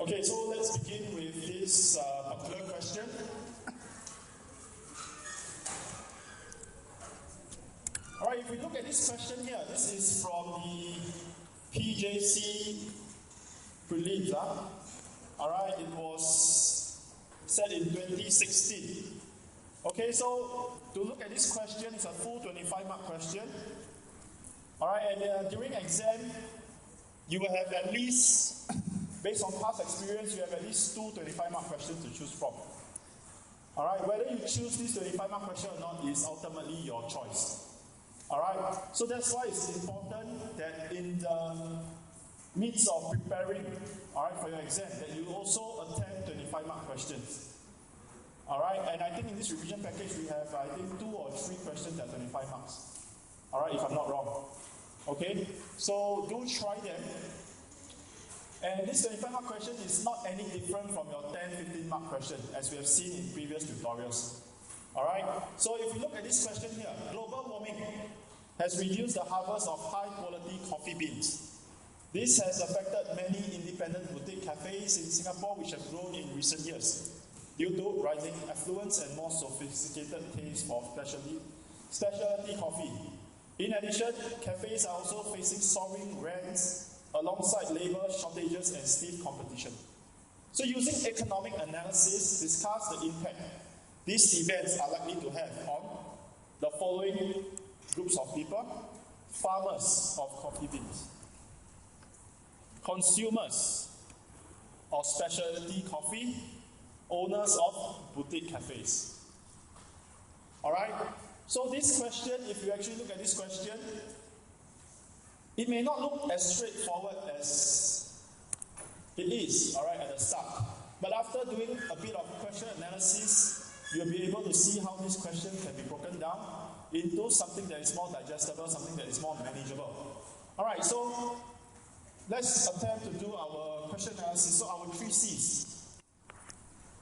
Okay, so let's begin with this particular question. Alright, if we look at this question here, this is from the PJC prelims. Alright, it was set in 2016. Okay, so to look at this question, it's a full 25-mark question. Alright, and during exam, you will have at least, based on past experience, you have at least two 25-mark questions to choose from. Alright, whether you choose this 25-mark question or not is ultimately your choice. Alright, so that's why it's important that in the midst of preparing, alright, for your exam, that you also attempt 25-mark questions. Alright, and I think in this revision package we have, I think, 2 or 3 questions that are 25 marks. Alright, if I'm not wrong. Okay, so do try them. And this 25-mark question is not any different from your 10, 15-mark question, as we have seen in previous tutorials. Alright, so if you look at this question here, global warming has reduced the harvest of high-quality coffee beans. This has affected many independent boutique cafes in Singapore which have grown in recent years, due to rising affluence and more sophisticated taste for specialty coffee. In addition, cafes are also facing soaring rents alongside labor shortages and stiff competition. So using economic analysis, discuss the impact these events are likely to have on the following groups of people: farmers of coffee beans, consumers of specialty coffee, owners of boutique cafes. Alright, so this question, if you actually look at this question, it may not look as straightforward as it is, alright, at the start. But after doing a bit of question analysis, you'll be able to see how this question can be broken down into something that is more digestible, something that is more manageable. Alright, so let's attempt to do our question analysis. So our 3 C's.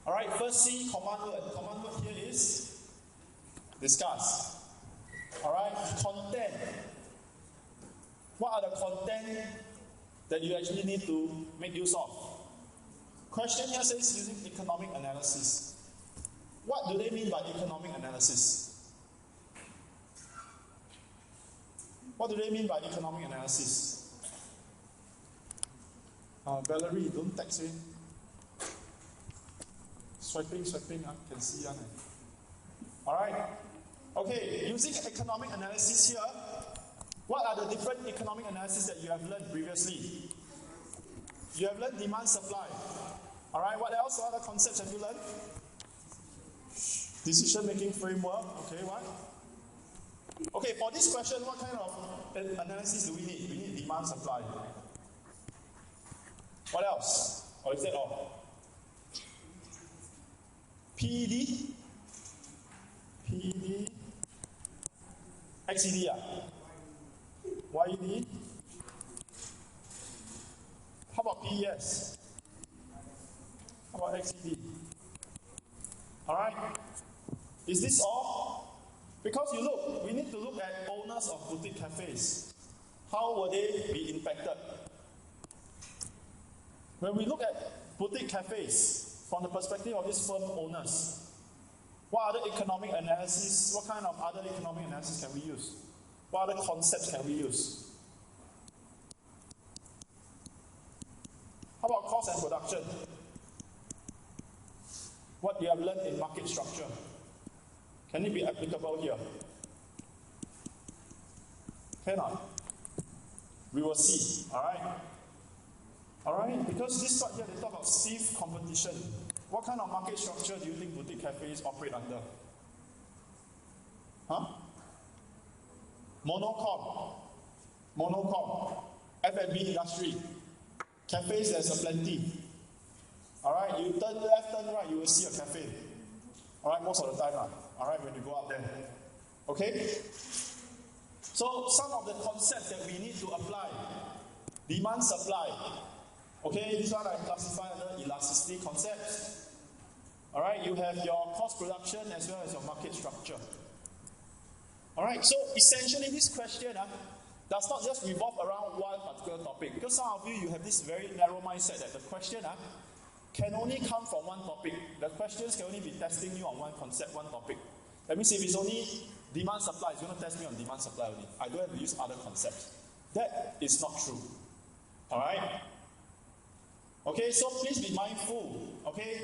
Alright, first C, command word. Command word here is discuss. Alright, content. What are the content that you actually need to make use of? Question here says using economic analysis. What do they mean by economic analysis? What do they mean by economic analysis? Valerie, don't text me. Swiping, can see. Alright. Okay, using economic analysis here, what are the different economic analysis that you have learned previously? You have learned demand supply. Alright, what else? What other concepts have you learned? Decision-making framework. Okay, what? Okay, for this question, what kind of analysis do we need? We need demand supply. What else? Or is that all? PED? XED? YED? How about PES? How about XED? Alright? Is this all? Because we need to look at owners of boutique cafes. How will they be impacted? When we look at boutique cafes from the perspective of these firm owners, what other economic analysis, what kind of other economic analysis can we use? What other concepts can we use? How about cost and production? What you have learned in market structure, can it be applicable here? Cannot. We will see. Alright, because this part here they talk about stiff competition. What kind of market structure do you think boutique cafes operate under? Monocom. F&B industry. Cafes, there's a plenty. Alright, you turn left, turn right, you will see a cafe. Alright, most of the time. Alright, when you go out there. Okay? So, some of the concepts that we need to apply. Demand supply. Okay, this one I classify under elasticity concepts. Alright, you have your cost production as well as your market structure. Alright, so essentially this question does not just revolve around one particular topic. Because some of you have this very narrow mindset that the question can only come from one topic. The questions can only be testing you on one concept, one topic. That means if it's only demand supply, it's going to test me on demand supply only. I don't have to use other concepts. That is not true. Alright? Okay, so please be mindful. Okay?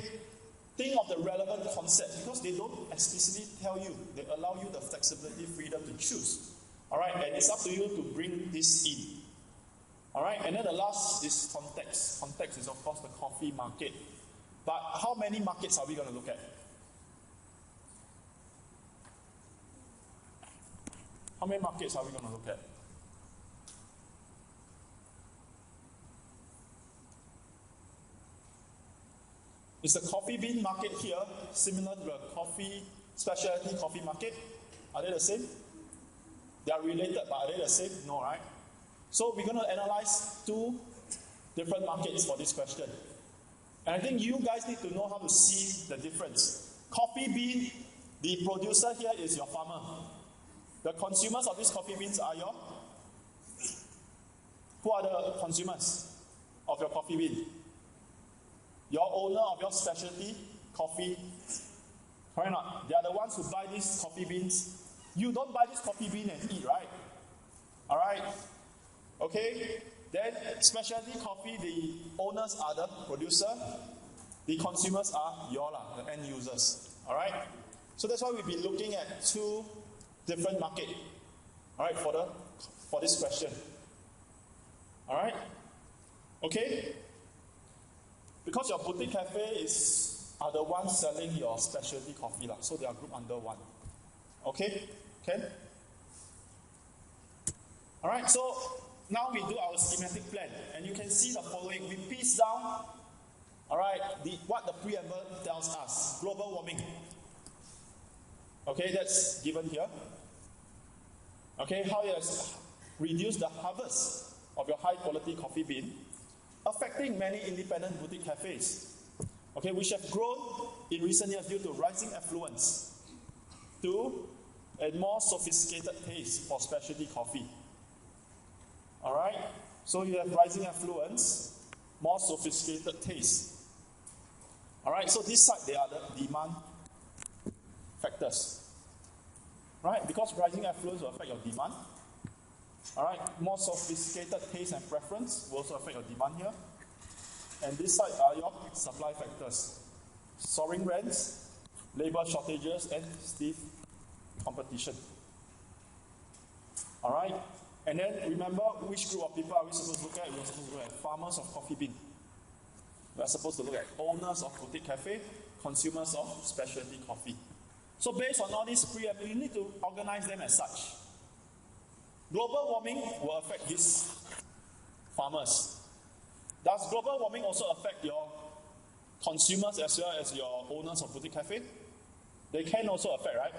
Think of the relevant concept because they don't explicitly tell you. They allow you the flexibility, freedom to choose. Alright, and it's up to you to bring this in. Alright, and then the last is context. Context is, of course, the coffee market. But how many markets are we going to look at? How many markets are we going to look at? Is the coffee bean market here similar to the specialty coffee market? Are they the same? They are related, but are they the same? No, right? So we're going to analyze two different markets for this question. And I think you guys need to know how to see the difference. Coffee bean, the producer here is your farmer. The consumers of these coffee beans are your... Who are the consumers of your coffee bean? Your owner of your specialty coffee. Correct or not? They are the ones who buy these coffee beans. You don't buy this coffee bean and eat, right? Alright? Okay? Then specialty coffee, the owners are the producer. The consumers are the end users. Alright? So that's why we'll be looking at two different markets. Alright, for this question. Alright? Okay? Because your boutique cafe are the ones selling your specialty coffee, so they are grouped under one. Okay? Ken? Alright, so now we do our schematic plan. And you can see the following. We piece down, alright, what the preamble tells us. Global warming. Okay, that's given here. Okay, how it has reduced the harvest of your high quality coffee bean, affecting many independent boutique cafes, okay, which have grown in recent years due to rising affluence, to a more sophisticated taste for specialty coffee. Alright, so you have rising affluence, more sophisticated taste. Alright, so this side, they are the demand factors. Right, because rising affluence will affect your demand. Alright, more sophisticated taste and preference will also affect your demand here. And this side are your supply factors. Soaring rents, labor shortages, and stiff competition. Alright, and then remember which group of people are we supposed to look at? We're supposed to look at farmers of coffee bean. We're supposed to look at owners of boutique cafe, consumers of specialty coffee. So based on all these preamble, you need to organize them as such. Global warming will affect these farmers. Does global warming also affect your consumers as well as your owners of boutique cafe? They can also affect, right?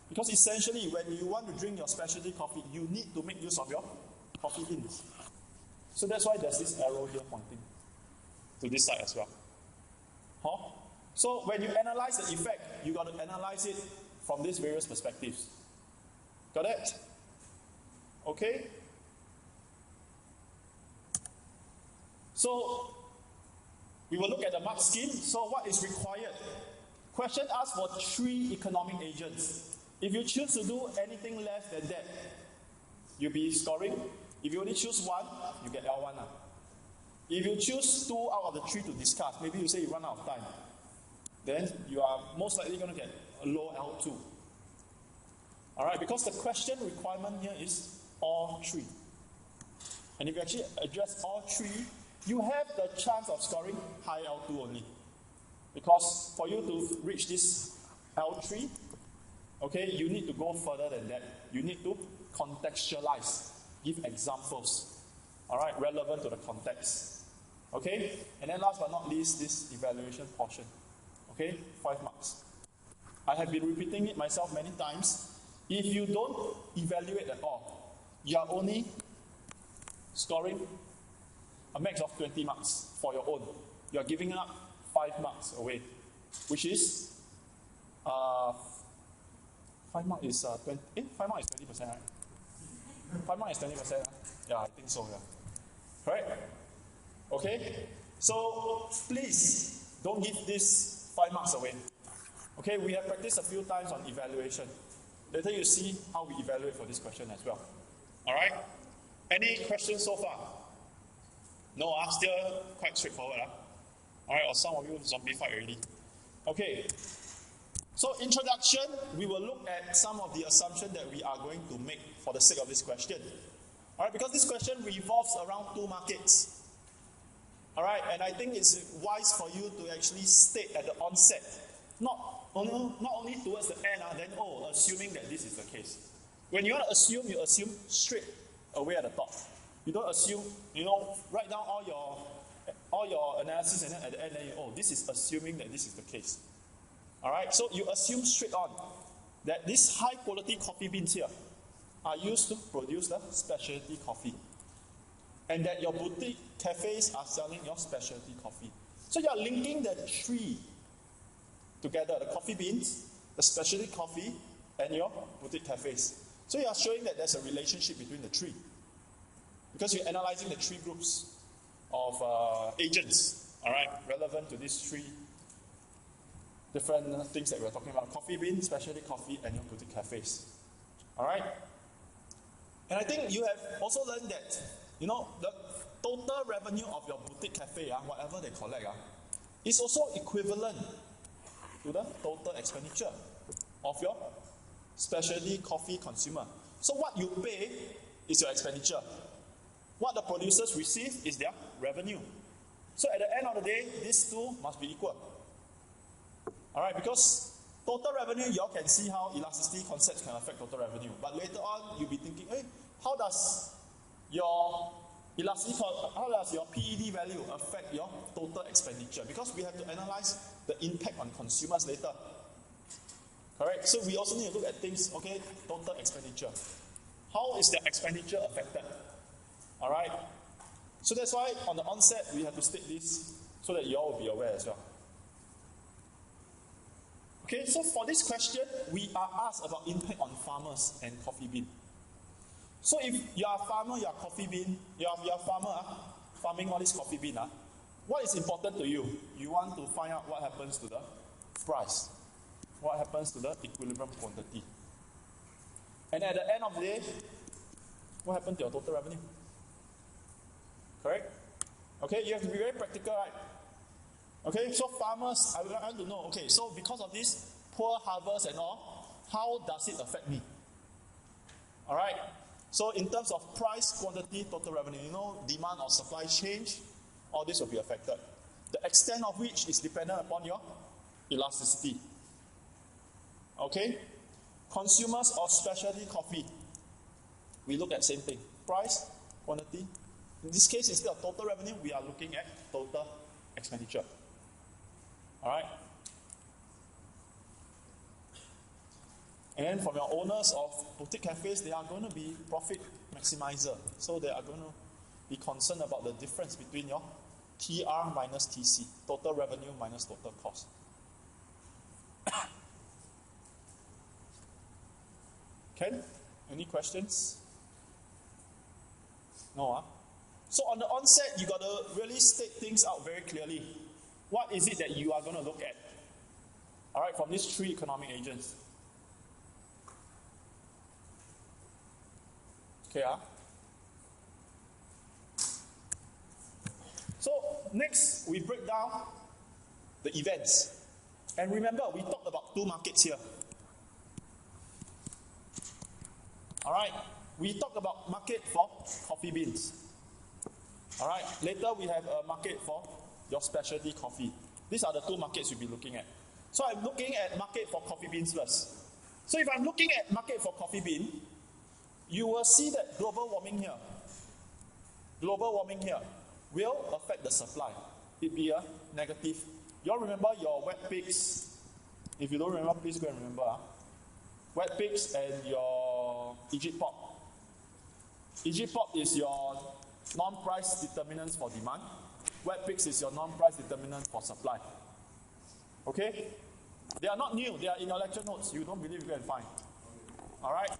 Because essentially, when you want to drink your specialty coffee, you need to make use of your coffee beans. So that's why there's this arrow here pointing to this side as well. Huh? So when you analyze the effect, you got to analyze it from these various perspectives. Got it? Okay? So we will look at the mark scheme. So what is required? Question asks for 3 economic agents. If you choose to do anything less than that, you'll be scoring. If you only choose 1, you get L1. If you choose 2 out of the 3 to discuss, maybe you say you run out of time, then you are most likely going to get a low L2. Alright, because the question requirement here is all 3. And if you actually address all 3, you have the chance of scoring high L2 only. Because for you to reach this L3, okay, you need to go further than that. You need to contextualize, give examples, alright, relevant to the context. Okay, and then last but not least, this evaluation portion. Okay, 5 marks. I have been repeating it myself many times. If you don't evaluate at all, you are only scoring a max of 20 marks for your own. You are giving up 5 marks away, which is 5 marks is 20. 5 marks is 20%, right? 5 marks is 20%. Right? Yeah, I think so. Yeah. Right? Okay. So please Don't give this 5 marks away. Okay, we have practiced a few times on evaluation. Later you see how we evaluate for this question as well. Alright? Any questions so far? No, still quite straightforward. Alright, or some of you zombified already. Okay. So introduction, we will look at some of the assumptions that we are going to make for the sake of this question. Alright, because this question revolves around 2 markets. Alright, and I think it's wise for you to actually state at the onset, not only towards the end, then assuming that this is the case. When you want to assume, you assume straight away at the top. You don't assume, write down all your analysis and then at the end, this is assuming that this is the case. Alright, so you assume straight on that these high quality coffee beans here are used to produce the specialty coffee. And that your boutique cafes are selling your specialty coffee. So you are linking the 3 together, the coffee beans, the specialty coffee, and your boutique cafes. So you are showing that there's a relationship between the 3. Because you're analyzing the 3 groups of agents, alright, relevant to these 3 different things that we're talking about. Coffee beans, specialty coffee, and your boutique cafes. Alright? And I think you have also learned that, the total revenue of your boutique cafe, whatever they collect, is also equivalent to the total expenditure of your specialty coffee consumer. So what you pay is your expenditure. What the producers receive is their revenue. So at the end of the day, these 2 must be equal. Alright, because total revenue, you all can see how elasticity concepts can affect total revenue. But later on, you'll be thinking, how does your PED value affect your total expenditure? Because we have to analyze the impact on consumers later. Correct? So we also need to look at things, total expenditure. How is the expenditure affected? Alright? So that's why on the onset, we have to state this so that you all will be aware as well. Okay, so for this question, we are asked about impact on farmers and coffee bean. So if you are a farmer, you are coffee bean, you are a farmer, farming all this coffee bean, what is important to you? You want to find out what happens to the price. What happens to the equilibrium quantity. And at the end of the day, what happened to your total revenue? Correct? Okay, you have to be very practical, right? Okay, so farmers, I want to know, so because of this poor harvest and all, how does it affect me? Alright, so in terms of price, quantity, total revenue, demand or supply change, all this will be affected. The extent of which is dependent upon your elasticity. Okay, consumers of specialty coffee, we look at same thing, price, quantity. In this case, instead of total revenue, we are looking at total expenditure. Alright? And then from your owners of boutique cafes, they are going to be profit maximizer. So they are going to be concerned about the difference between your TR minus TC, total revenue minus total cost. Ken, any questions? No, So on the onset, you got to really state things out very clearly. What is it that you are going to look at? Alright, from these 3 economic agents. Okay, So next, we break down the events. And remember, we talked about 2 markets here. Alright, we talked about market for coffee beans. Alright, later we have a market for your specialty coffee. These are the 2 markets you'll be looking at. So I'm looking at market for coffee beans first. So if I'm looking at market for coffee bean, you will see that global warming here will affect the supply. It be a negative. You all remember your wet peaks? If you don't remember, please go and remember. Wet peaks and your Egypt pop. Egypt pop is your non-price determinants for demand. Wet peaks is your non-price determinant for supply. Okay? They are not new. They are in your lecture notes. You don't believe, you can find. Alright?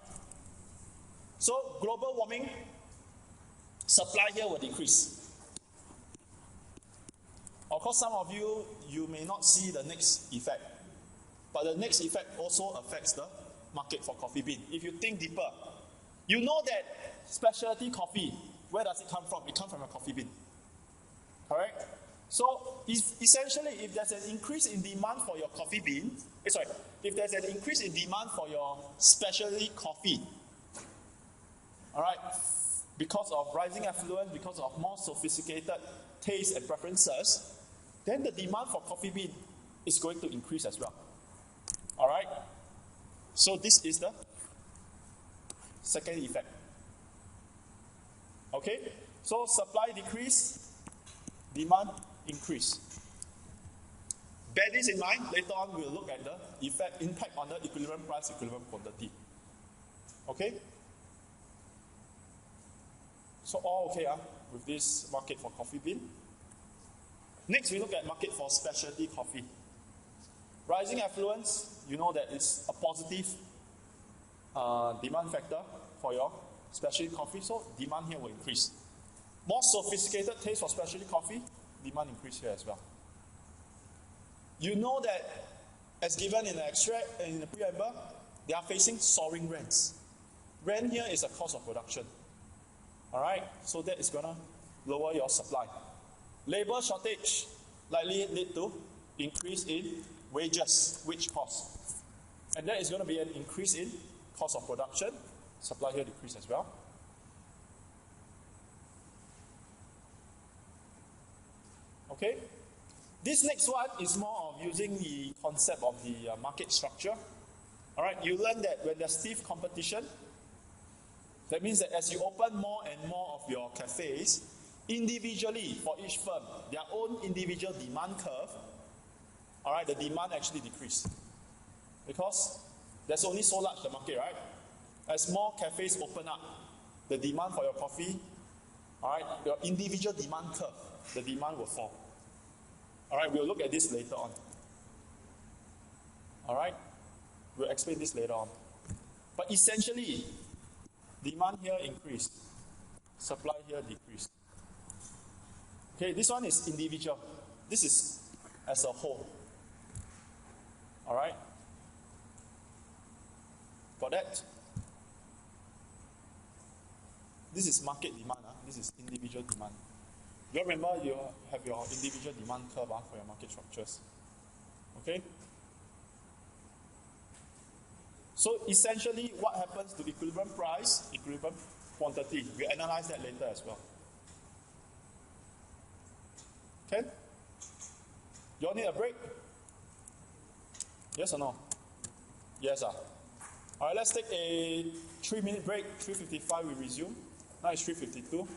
So, global warming, supply here will decrease. Of course, some of you may not see the next effect. But the next effect also affects the market for coffee bean. If you think deeper, you know that specialty coffee, where does it come from? It comes from a coffee bean. Correct? So, essentially, if there's an increase in demand for your coffee bean, if there's an increase in demand for your specialty coffee, all right, because of rising affluence, because of more sophisticated tastes and preferences, then the demand for coffee bean is going to increase as well. All right? So this is the second effect. Okay? So supply decrease, demand increase. Bear this in mind. Later on, we'll look at the impact on the equilibrium price, equilibrium quantity. Okay? So all okay with this market for coffee bean. Next, we look at market for specialty coffee. Rising affluence, you know that it's a positive demand factor for your specialty coffee, so demand here will increase. More sophisticated taste for specialty coffee, demand increase here as well. You know that, as given in the extract and in the preamble, they are facing soaring rents. Rent here is a cost of production. Alright, so that is going to lower your supply. Labor shortage likely lead to increase in wages, wage costs. And that is going to be an increase in cost of production. Supply here decrease as well. Okay? This next one is more of using the concept of the market structure. Alright, you learn that when there's stiff competition, that means that as you open more and more of your cafes, individually for each firm, their own individual demand curve, alright, the demand actually decrease. Because there's only so large the market, right? As more cafes open up, the demand for your coffee, alright, your individual demand curve, the demand will fall. Alright, we'll look at this later on. Alright, we'll explain this later on. But essentially, demand here increased, supply here decreased. Okay, this one is individual. This is as a whole. Alright? Got that? This is market demand. This is individual demand. You remember you have your individual demand curve for your market structures. Okay? So essentially, what happens to equilibrium price, equilibrium quantity? We'll analyze that later as well. Okay? You all need a break? Yes or no? Yes. Alright, let's take a 3-minute break. 3:55 we resume. Now it's 3:52.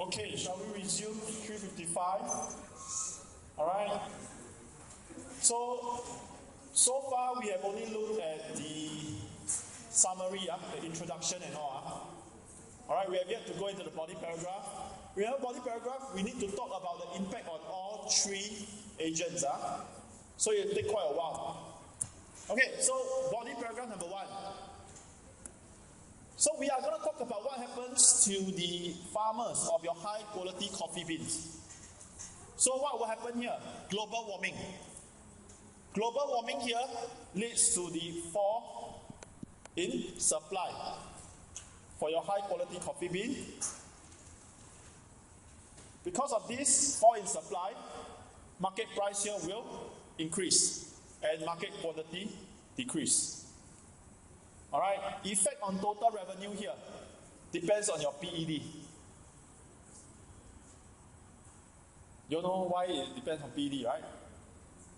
Okay, shall we resume 355? Alright. So far we have only looked at the summary, the introduction and all. Alright, we have yet to go into the body paragraph. We have a body paragraph, we need to talk about the impact on all three agents. So it will take quite a while. Okay, so body paragraph number 1. So we are going to talk about what happens to the farmers of your high quality coffee beans. So what will happen here? Global warming. Global warming here leads to the fall in supply for your high quality coffee bean. Because of this fall in supply, market price here will increase and market quantity decrease. Alright, effect on total revenue here depends on your PED. You know why it depends on PED, right?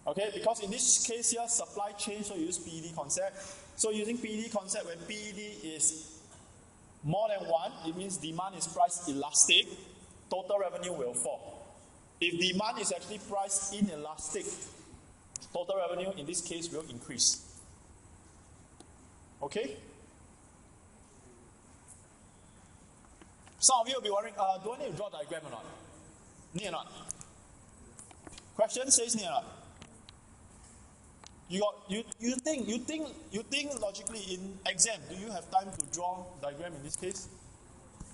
Okay, because in this case here, supply chain, so you use PED concept. So using PED concept, when PED is more than 1, it means demand is price elastic, total revenue will fall. If demand is actually price inelastic, total revenue in this case will increase. Okay? Some of you will be wondering, do I need to draw a diagram or not? Need or not? Question says need or not? You think logically in exam, do you have time to draw diagram in this case?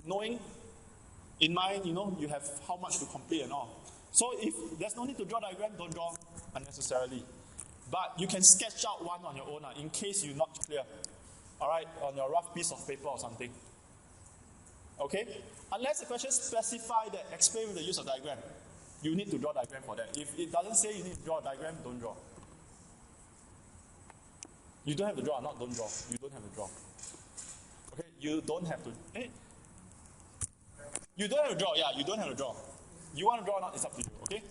Knowing in mind, you have how much to complete and all. So if there's no need to draw diagram, don't draw unnecessarily. But you can sketch out one on your own in case you're not clear. Alright, on your rough piece of paper or something. Okay? Unless the question specifies that explain with the use of diagram, you need to draw diagram for that. If it doesn't say you need to draw a diagram, don't draw. You don't have to draw, not don't draw. You don't have to draw. Okay? You don't have to. You don't have to draw, you don't have to draw. You want to draw or not, it's up to you, okay?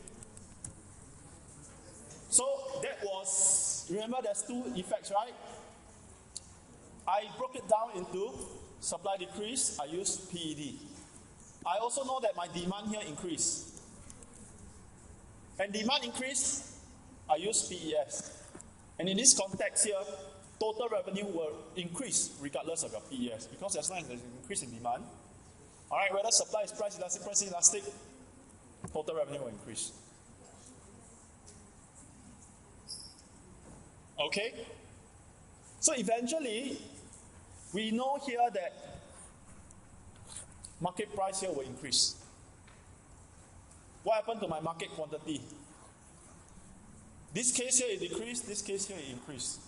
So that was, remember there's 2 effects, right? I broke it down into supply decrease, I used PED. I also know that my demand here increased. And demand increased, I use PES. And in this context here, total revenue will increase regardless of your PES. Because as long as there's an increase in demand, alright, whether supply is price elastic, total revenue will increase. Okay? So eventually, we know here that market price here will increase. What happened to my market quantity? This case here it decreased, this case here it increased.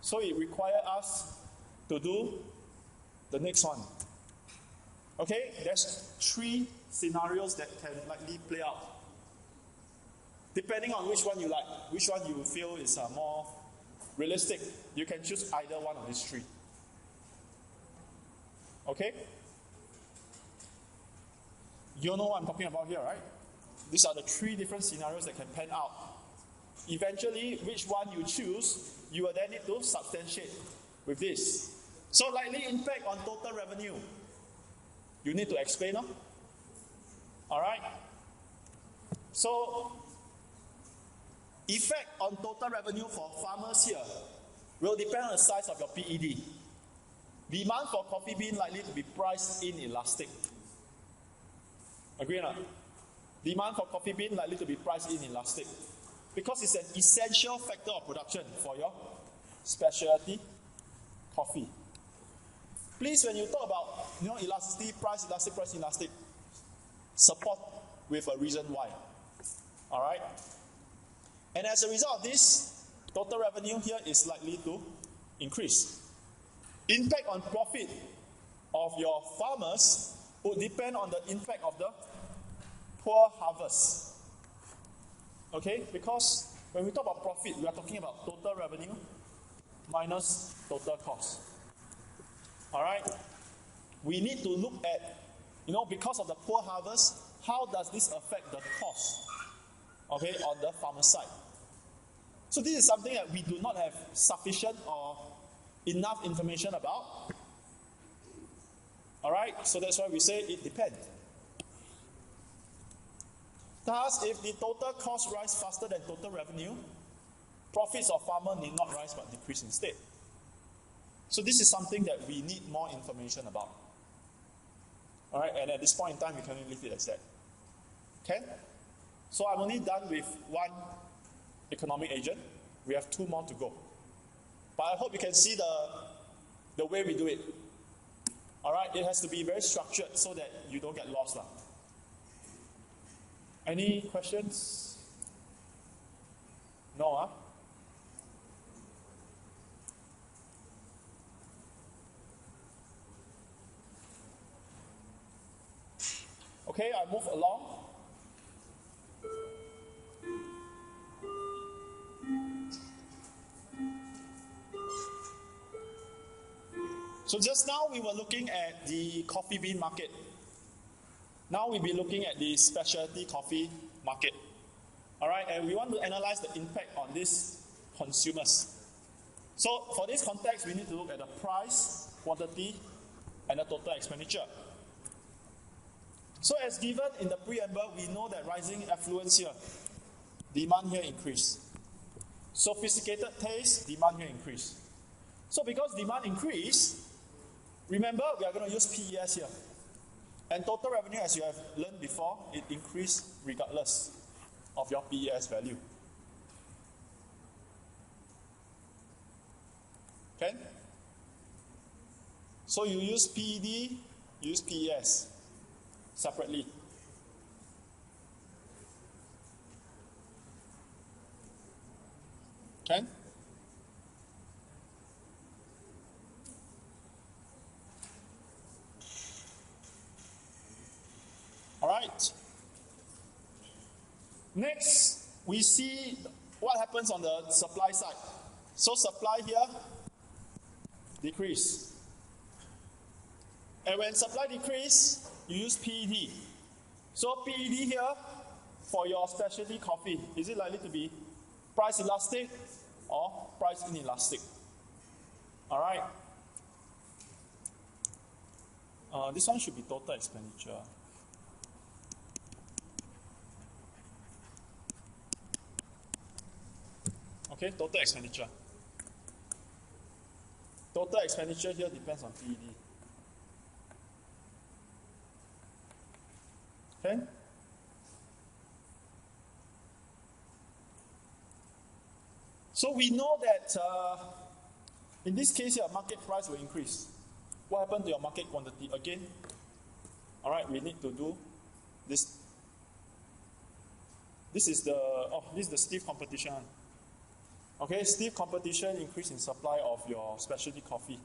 So it requires us to do the next one. Okay, there's 3 scenarios that can likely play out. Depending on which one you like, which one you feel is more realistic, you can choose either one of these 3. Okay? You know what I'm talking about here, right? These are the 3 different scenarios that can pan out. Eventually, which one you choose, you will then need to substantiate with this. So likely impact on total revenue. You need to explain them. Alright? So, effect on total revenue for farmers here will depend on the size of your PED. Demand for coffee bean likely to be price inelastic. Agree or not? Demand for coffee bean likely to be price inelastic. Because it's an essential factor of production for your specialty coffee. Please, when you talk about elasticity, price elastic, support with a reason why. Alright? And as a result of this, total revenue here is likely to increase. Impact on profit of your farmers would depend on the impact of the poor harvest. Okay? Because when we talk about profit, we are talking about total revenue minus total cost. Alright? We need to look at, because of the poor harvest, how does this affect the cost, okay, on the farmer side? So this is something that we do not have sufficient or enough information about. Alright? So that's why we say it depends. Thus, if the total cost rise faster than total revenue, profits of farmer need not rise but decrease instead. So this is something that we need more information about. All right, and at this point in time, we can only leave it as that. Okay? So I'm only done with one economic agent. We have 2 more to go. But I hope you can see the way we do it. All right, it has to be very structured so that you don't get lost. Any questions? No, huh? Okay, I move along. So just now we were looking at the coffee bean market. Now we'll be looking at the specialty coffee market. All right, and we want to analyze the impact on these consumers. So for this context, we need to look at the price, quantity, and the total expenditure. So as given in the preamble, we know that rising affluence here, demand here increase. Sophisticated taste, demand here increase. So because demand increase, remember we are going to use PES here. And total revenue, as you have learned before, it increased regardless of your PES value. Okay? So you use PED, you use PES separately. Okay? All right. Next, we see what happens on the supply side. So supply here decrease. And when supply decrease, you use PED. So PED here for your specialty coffee, is it likely to be price elastic or price inelastic? All right. This one should be total expenditure. Okay, total expenditure. Total expenditure here depends on PED. Okay? So we know that in this case here, market price will increase. What happened to your market quantity? Again, all right, we need to do this. This is the stiff competition. Okay, stiff competition, increase in supply of your specialty coffee.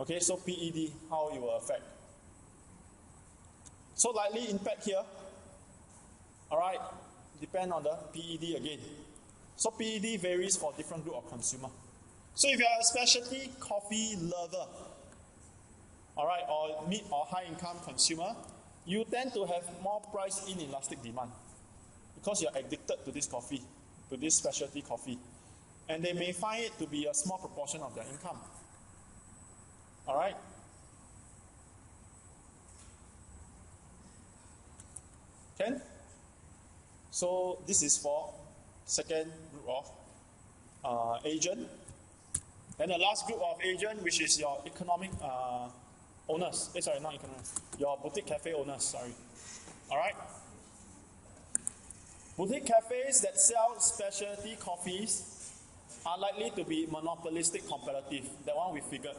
Okay, so PED, how it will affect. So likely impact here, all right, depend on the PED again. So PED varies for different group of consumer. So if you are a specialty coffee lover, all right, or mid or high income consumer, you tend to have more price inelastic demand because you're addicted to this coffee, to this specialty coffee. And they may find it to be a small proportion of their income. All right? Okay? So this is for second group of agent. And the last group of agent, which is your economic owners. Sorry, not economic. Your boutique cafe owners, sorry. All right? Boutique cafes that sell specialty coffees are likely to be monopolistic competitive. That one we figured.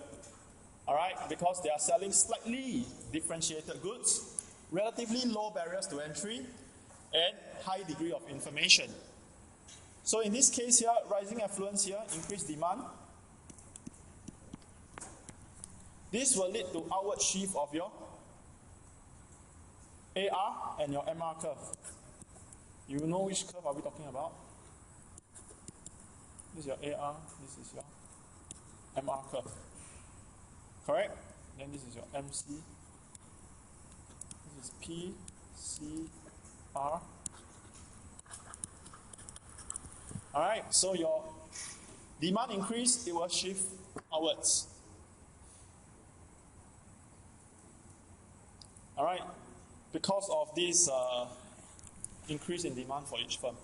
Alright, because they are selling slightly differentiated goods, relatively low barriers to entry, and high degree of information. So in this case here, rising affluence here, increased demand. This will lead to outward shift of your AR and your MR curve. You know which curve are we talking about? This is your AR, this is your MR curve. Correct? Then this is your MC. This is P, C, R. Alright, so your demand increase, it will shift outwards. Alright, because of this increase in demand for each firm.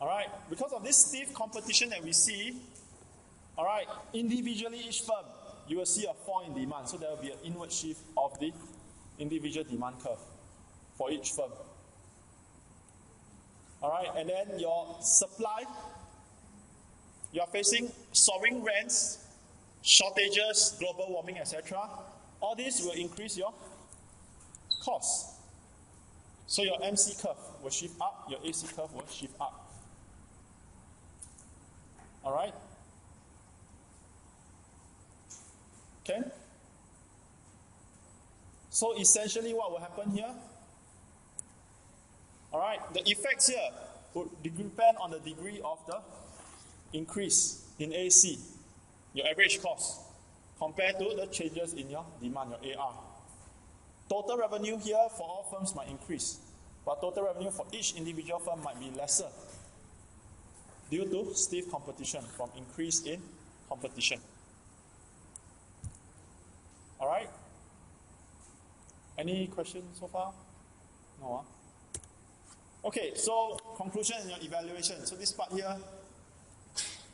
Alright, because of this stiff competition that we see, alright, individually each firm, you will see a fall in demand. So there will be an inward shift of the individual demand curve for each firm. Alright, and then your supply, you are facing soaring rents, shortages, global warming, etc. All this will increase your costs. So your MC curve will shift up, your AC curve will shift up. Alright? Okay? So essentially what will happen here? Alright, the effects here would depend on the degree of the increase in AC, your average cost, compared to the changes in your demand, your AR. Total revenue here for all firms might increase, but total revenue for each individual firm might be lesser due to stiff competition from increase in competition. Alright? Any questions so far? No? Okay, so conclusion in your evaluation. So this part here.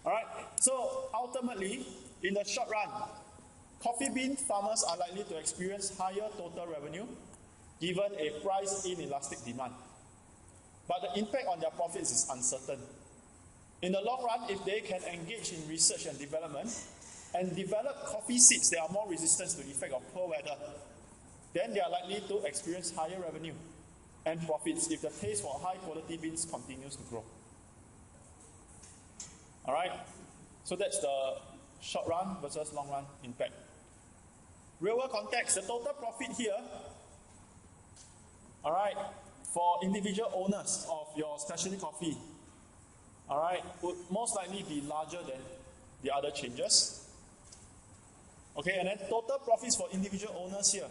Alright, so ultimately, in the short run, coffee bean farmers are likely to experience higher total revenue given a price inelastic demand. But the impact on their profits is uncertain. In the long run, if they can engage in research and development and develop coffee seeds that are more resistant to the effect of poor weather, then they are likely to experience higher revenue and profits if the taste for high quality beans continues to grow. Alright, so that's the short run versus long run impact. Real world context, the total profit here, alright, for individual owners of your specialty coffee, alright, would most likely be larger than the other changes. Okay, and then total profits for individual owners here.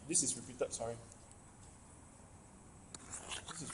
This is repeated, sorry. This is